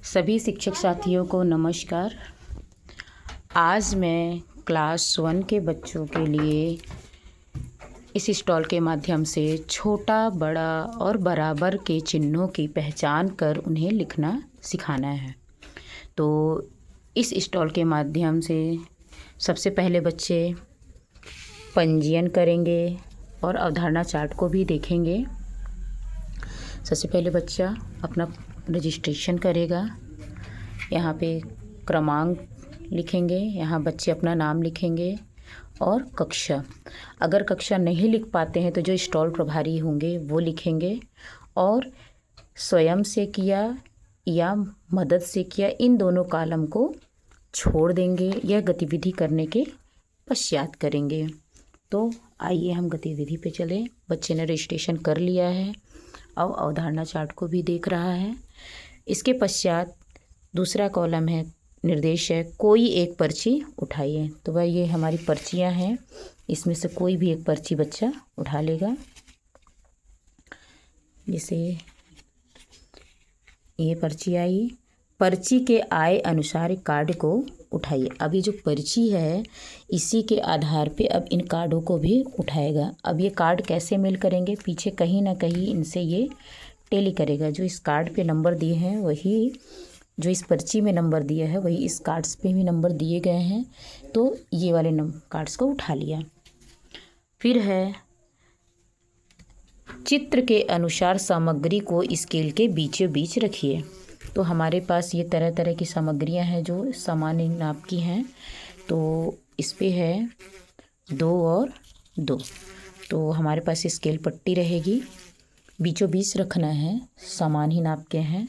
सभी शिक्षक साथियों को नमस्कार। आज मैं क्लास 1 के बच्चों के लिए इस स्टॉल के माध्यम से छोटा, बड़ा और बराबर के चिन्हों की पहचान कर उन्हें लिखना सिखाना है। तो इस स्टॉल के माध्यम से सबसे पहले बच्चे पंजीयन करेंगे और अवधारणा चार्ट को भी देखेंगे। सबसे पहले बच्चा अपना रजिस्ट्रेशन करेगा। यहाँ पे क्रमांक लिखेंगे, यहाँ बच्चे अपना नाम लिखेंगे और कक्षा। अगर कक्षा नहीं लिख पाते हैं तो जो स्टॉल प्रभारी होंगे वो लिखेंगे और स्वयं से किया या मदद से किया, इन दोनों कॉलम को छोड़ देंगे। यह गतिविधि करने के पश्चात करेंगे। तो आइए हम गतिविधि पे चलें। बच्चे ने रजिस्ट्रेशन कर लिया है और अवधारणा चार्ट को भी देख रहा है। इसके पश्चात दूसरा कॉलम है, निर्देश है, कोई एक पर्ची उठाइए। तो वह ये हमारी पर्चियां हैं, इसमें से कोई भी एक पर्ची बच्चा उठा लेगा। जैसे ये पर्ची आई, पर्ची के आय अनुसार कार्ड को उठाइए। अब ये जो पर्ची है इसी के आधार पे अब इन कार्डों को भी उठाएगा। अब ये कार्ड कैसे मेल करेंगे, पीछे कहीं ना कहीं इनसे ये टेली करेगा। जो इस कार्ड पे नंबर दिए हैं वही, जो इस पर्ची में नंबर दिया है वही इस कार्ड्स पे भी नंबर दिए गए हैं। तो ये वाले कार्ड्स को उठा लिया। फिर है चित्र के अनुसार सामग्री को स्केल के बीचों बीच रखिए। तो हमारे पास ये तरह तरह की सामग्रियां हैं जो सामान्य नाप की हैं। तो इस पे है 2 और 2। तो हमारे पास स्केल पट्टी रहेगी, बीचों बीच रखना है, समान ही नाप के हैं।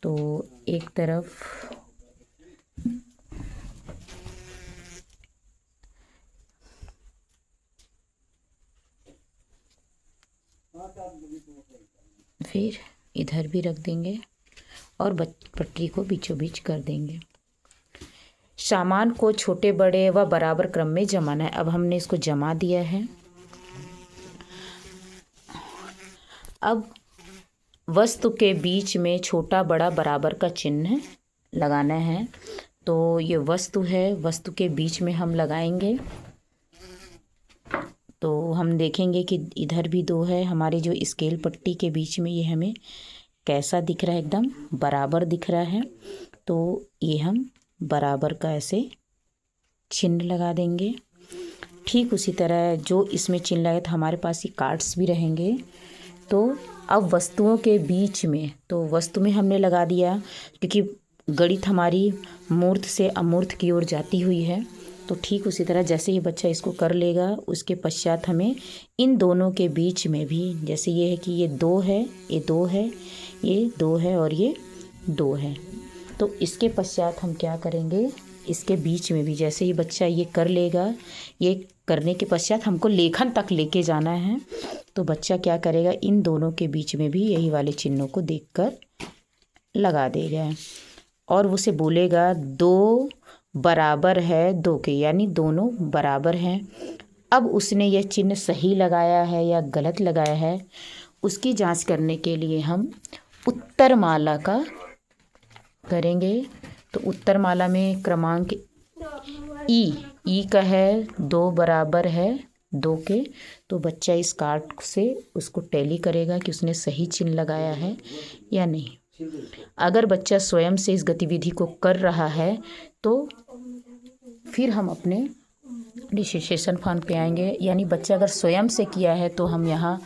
तो एक तरफ फिर इधर भी रख देंगे और पट्टी को बीचों बीच कर देंगे। सामान को छोटे बड़े व बराबर क्रम में जमाना है। अब हमने इसको जमा दिया है। अब वस्तु के बीच में छोटा बड़ा बराबर का चिन्ह लगाना है। तो ये वस्तु है, वस्तु के बीच में हम लगाएंगे। तो हम देखेंगे कि इधर भी 2 है। हमारी जो स्केल पट्टी के बीच में ये हमें कैसा दिख रहा है, एकदम बराबर दिख रहा है। तो ये हम बराबर का ऐसे चिन्ह लगा देंगे। ठीक उसी तरह जो इसमें चिन्ह लगे था, हमारे पास ये कार्ड्स भी रहेंगे। तो अब वस्तुओं के बीच में, तो वस्तु में हमने लगा दिया क्योंकि गणित हमारी मूर्त से अमूर्त की ओर जाती हुई है। तो ठीक उसी तरह जैसे ही बच्चा इसको कर लेगा, उसके पश्चात हमें इन दोनों के बीच में भी, जैसे ये है कि ये 2 है, ये 2 है, ये 2 है और ये 2 है। तो इसके पश्चात हम क्या करेंगे, इसके बीच में भी जैसे ही बच्चा ये कर लेगा, ये करने के पश्चात हमको लेखन तक लेके जाना है। तो बच्चा क्या करेगा, इन दोनों के बीच में भी यही वाले चिन्हों को देखकर लगा देगा और उसे बोलेगा 2 बराबर है 2 के, यानी दोनों बराबर हैं। अब उसने यह चिन्ह सही लगाया है या गलत लगाया है, उसकी जांच करने के लिए हम उत्तरमाला का करेंगे। तो उत्तरमाला में क्रमांक ई का है, 2 बराबर है 2 के। तो बच्चा इस कार्ड से उसको टैली करेगा कि उसने सही चिन्ह लगाया है या नहीं। अगर बच्चा स्वयं से इस गतिविधि को कर रहा है तो फिर हम अपने रजिस्ट्रेशन फॉर्म पे आएंगे। यानी बच्चा अगर स्वयं से किया है तो हम यहाँ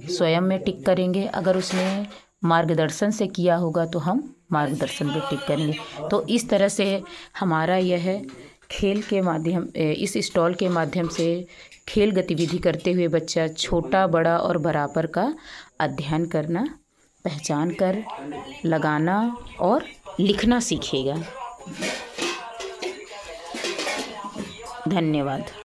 स्वयं में टिक करेंगे। अगर उसने मार्गदर्शन से किया होगा तो हम मार्गदर्शन पे टिक करेंगे। तो इस तरह से हमारा यह खेल के माध्यम, इस स्टॉल के माध्यम से खेल गतिविधि करते हुए बच्चा छोटा बड़ा और बराबर का अध्ययन करना, पहचान कर लगाना और लिखना सीखेगा। धन्यवाद।